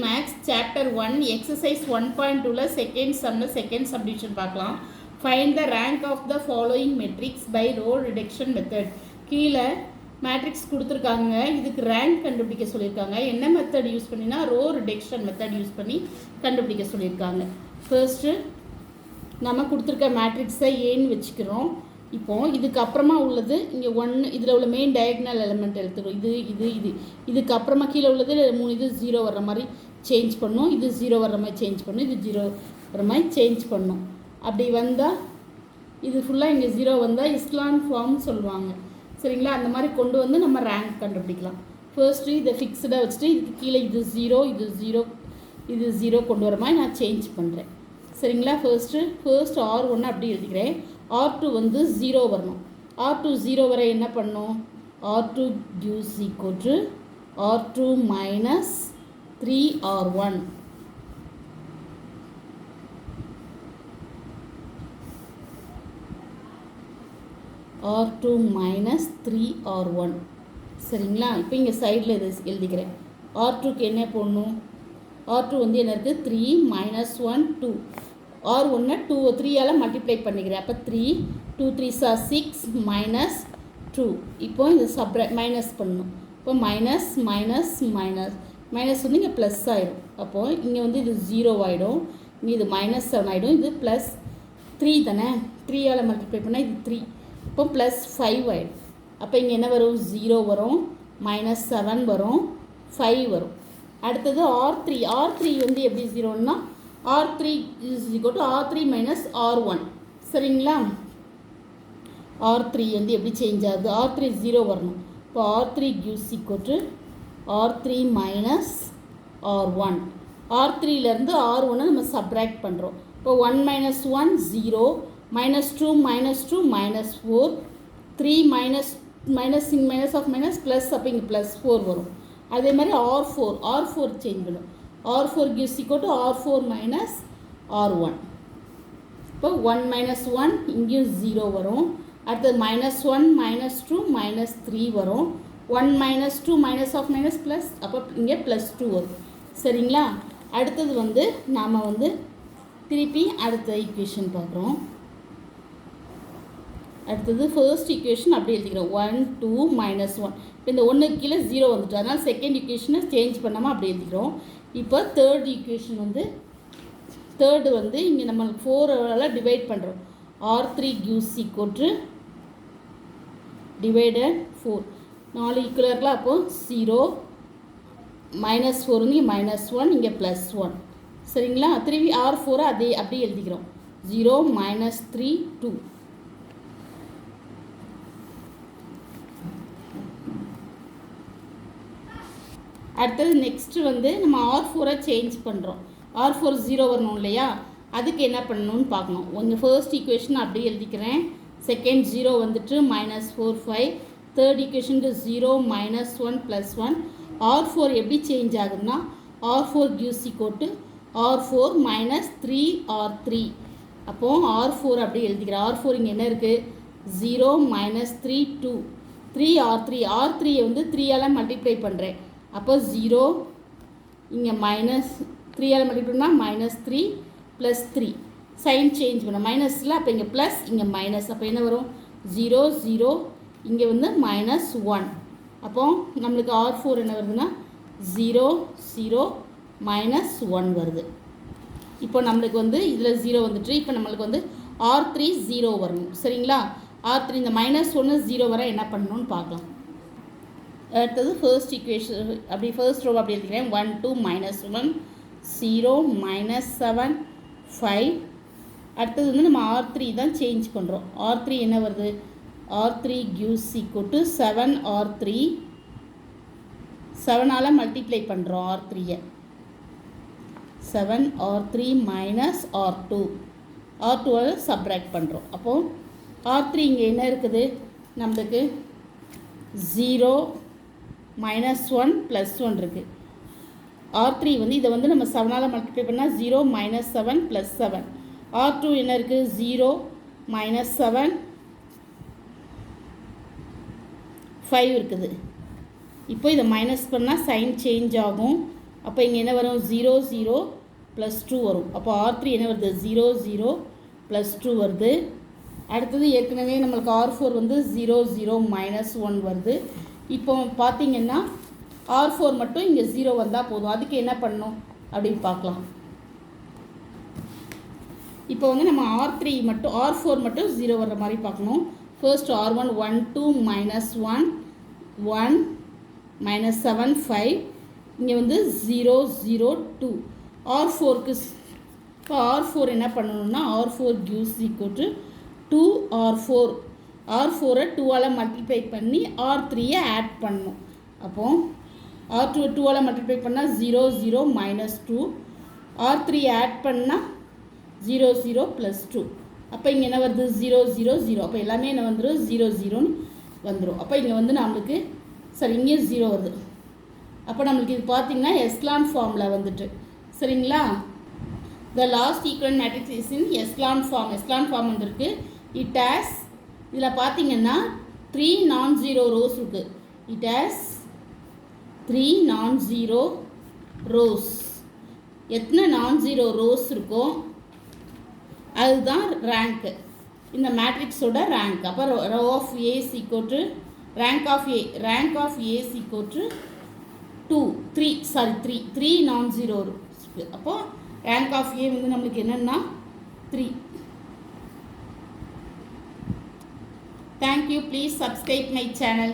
Maths chapter 1 exercise 1.2ல second சம்மில் second subdivision பார்க்கலாம். Find the rank of the following matrix by row reduction method. கீழே matrix கொடுத்துருக்காங்க, இதுக்கு ரேங்க் கண்டுபிடிக்க சொல்லியிருக்காங்க. என்ன மெத்தட் யூஸ் பண்ணினா ரோ ரிடக்ஷன் மெத்தட் யூஸ் பண்ணி கண்டுபிடிக்க சொல்லியிருக்காங்க. ஃபர்ஸ்ட்டு நம்ம கொடுத்துருக்க மேட்ரிக்ஸை ஏன்னு வச்சுக்கிறோம். இப்போது இதுக்கு அப்புறமா உள்ளது இங்கே 1, இதில் உள்ள மெயின் டயக்னல் எலிமெண்ட் எடுத்துக்கிறோம். இதுக்கு அப்புறமா கீழே உள்ளது 3 இது 0 வர்ற மாதிரி சேஞ்ச் பண்ணும், இது 0 வர்ற மாதிரி சேஞ்ச் பண்ணும், இது 0 வர்ற மாதிரி சேஞ்ச் பண்ணும். அப்படி வந்தால் இது ஃபுல்லாக இங்கே 0 வந்தால் இஸ்லான் ஃபார்ம் சொல்லுவாங்க. சரிங்களா? அந்த மாதிரி கொண்டு வந்து நம்ம ரேங்க் கண்டுபிடிக்கலாம். ஃபர்ஸ்ட்டு இதை ஃபிக்ஸ்டாக வச்சுட்டு இதுக்கு கீழே இது 0 இது 0 இது 0 கொண்டு வர மாதிரி நான் சேஞ்ச் பண்ணுறேன். சரிங்களா? ஃபர்ஸ்ட் R1 அப்படி எழுதிக்கிறேன். R2 வந்து 0 வரணும். R2 0 வரை என்ன பண்ணணும்? R2 gives equal to R2 minus 3R1. R2 minus 3R1. சரிங்களா? இப்போ இங்கே சைடில் இது எழுதிக்கிறேன். R2க்கு என்ன போடணும்? R2 வந்து என்ன இருக்குது? 3 minus 1 2. R1 2 3ஆல் மல்டிப்ளை பண்ணிக்கிறேன். அப்போ 3 2 3s are 6 minus 2. இப்போ இந்த மைனஸ் பண்ணணும். இப்போ மைனஸ் மைனஸ் மைனஸ் மைனஸ் வந்து இங்கே ப்ளஸ் ஆகிடும். அப்போது இங்கே வந்து இது 0 ஆகிடும், இங்கே இது -7 ஆகிடும், இது ப்ளஸ் 3 தானே, 3ஆல் மல்டிப்ளை பண்ணால் இது 3. இப்போ ப்ளஸ் 5 ஆகிடும். அப்போ இங்கே என்ன வரும்? 0 வரும், -7 வரும், 5 வரும். அடுத்தது R3 வந்து எப்படி 0ன்னா R3 is equal to R3 minus R1. சரிங்களா? R3 வந்து எப்படி சேஞ்ச் ஆகுது? R3 0 வரணும். இப்போ R3 gives equal to R3 minus R1. R3லேருந்து R1 நம்ம சப்ராக்ட் பண்ணுறோம். இப்போ 1 minus 1 0, -2 -2 -4, 3 minus of minus plus, அப்போ இங்கே +4 வரும். அதே மாதிரி R4 சேஞ்ச் பண்ணும். R4 gives equal to R4 minus R1. இப்போ 1 minus 1 இங்கேயும் 0 வரும். அடுத்தது -1 -2 -3 வரும். 1 minus 2 minus of minus plus, அப்போ இங்கே +2 வரும். சரிங்களா? அடுத்தது வந்து நாம் வந்து திருப்பி அடுத்த ஈக்குவேஷன் பார்க்குறோம். அடுத்தது ஃபர்ஸ்ட் ஈக்குவேஷன் அப்படி எழுதிக்கிறோம். 1 2 -1. இப்போ இந்த 1க்கு கீழே 0 வந்துட்டு, அதனால் செகண்ட் ஈக்குவேஷனை சேஞ்ச் பண்ணாமல் அப்படி எழுதிக்கிறோம். இப்போ தேர்ட் ஈக்குவேஷன் வந்து இங்கே நம்மளுக்கு 4ஆல் டிவைட் பண்ணுறோம். R3 gives equal to divided 4. 4 ஈக்குவலாக இருக்கலாம். அப்போது 0 -4 வந்து இங்கே -1, இங்கே +1. சரிங்களா? திரும்பி R4 அதே அப்படியே எழுதிக்கிறோம். 0 -3 2. அடுத்தது நெக்ஸ்ட்டு வந்து நம்ம R4 சேஞ்ச் பண்ணுறோம். R4 0 வரணும் இல்லையா? அதுக்கு என்ன பண்ணணும்னு பார்க்கணும். உங்கள் ஃபர்ஸ்ட் ஈக்குவேஷன் அப்படியே எழுதிக்கிறேன். செகண்ட் 0 வந்துட்டு -4 5. தேர்ட் ஈக்குவேஷனுக்கு 0 -1 +1. R4 எப்படி சேஞ்ச் ஆகுதுன்னா R4 gives equal to R4 minus 3R3. அப்போது R4 அப்படி எழுதிக்கிறேன். R4 இங்கே என்ன இருக்குது? 0 -3 2 3R3. R3யை வந்து 3ஆல் மல்டிப்ளை பண்ணுறேன். அப்போ 0 இங்கே -3ஆல் மல்டிப்ளை பண்ணால் -3 +3. சைன் சேஞ்ச் பண்ண மைனஸில், அப்போ இங்கே ப்ளஸ் இங்கே மைனஸ், அப்போ என்ன வரும்? 0 0 இங்கே வந்து -1. அப்போ நம்மளுக்கு R4 என்ன வருதுன்னா 0 0 -1 வருது. இப்போ நம்மளுக்கு வந்து இதில் 0 வந்துட்டு, இப்போ நம்மளுக்கு வந்து R3 0 வரணும். சரிங்களா? R3 இந்த -1 0 வர என்ன பண்ணணும்னு பார்க்கலாம். அடுத்தது ஃபர்ஸ்ட் ஈக்குவேஷன் அப்படி ஃபர்ஸ்ட் ரோ அப்படி எழுதிக்கிறேன். 1 2 -1 0 -7 5. அடுத்தது வந்து நம்ம R3 தான் சேஞ்ச் பண்ணுறோம். R3 என்ன வருது? R3 gives equal to 7R3. 7ஆல் மல்டிப்ளை பண்ணுறோம் R3யை. 7R3 minus R2. R2ஆல் சப்ராக்ட் பண்ணுறோம். அப்போது R3 இங்கே என்ன இருக்குது? நம்மளுக்கு 0 -1 +1 இருக்குது. R3 வந்து இதை வந்து நம்ம 7ஆல் மல்டிப்ளை பண்ணால் 0 -7 +7. R2 என்ன இருக்குது? 0 -7 5 இருக்குது. இப்போ இதை மைனஸ் பண்ணால் சைன் சேஞ்ச் ஆகும். அப்போ இங்கே என்ன வரும் 0 0 ப்ளஸ் 2 வரும். அப்போ R3 என்ன வருது 0 0 ப்ளஸ் 2 வருது. அடுத்தது ஏற்கனவே நம்மளுக்கு R4 வந்து 0 0 மைனஸ் 1 வருது. இப்போ பார்த்தீங்கன்னா R4 மட்டும் இங்கே 0 வந்தால் போதும். அதுக்கு என்ன பண்ணணும் அப்படின்னு பார்க்கலாம். இப்போ வந்து நம்ம R4 மட்டும் 0 வர்ற மாதிரி பார்க்கணும். First R1 1 2 minus 1 1 minus 7 5. இங்கே வந்து 0 0 2. R4க்கு இப்போ R4 என்ன பண்ணணும்னா R4 gives equal to 2 R4. R4-ஐ 2ஆல் multiply பண்ணி R3-ஐ ஆட் பண்ணணும். அப்போது R2 2ஆல் மல்டிப்ளை பண்ணால் 0 0 மைனஸ் 2. R3 ஆட் பண்ணால் 0 0 ப்ளஸ் 2. அப்போ இங்கே என்ன வருது 0 0 0. அப்போ எல்லாமே என்ன வந்துடும் 0 0ன்னு வந்துடும். அப்போ இங்கே வந்து நம்மளுக்கு சரி இங்கேயும் 0 வருது. அப்போ நம்மளுக்கு இது பார்த்திங்கன்னா எஸ்லான் ஃபார்மில் வந்துட்டு சரிங்களா. The last equivalent matrix is in echelon form. Echelon form வந்துருக்கு. இட் ஹேஸ் இதில் பார்த்தீங்கன்னா 3 நான்-ஜீரோ ரோஸ் இருக்குது. It has 3 nonzero rows. எத்தனை நான்-ஜீரோ ரோஸ் இருக்கோ அதுதான் ரேங்க்கு, இந்த மேட்ரிக்ஸோட ரேங்க். அப்போ row of A is equal to rank of A is equal to 3 nonzero rows. அப்போது ரேங்க் ஆஃப் ஏ வந்து நம்மளுக்கு என்னென்னா 3. Thank you. Please subscribe my channel.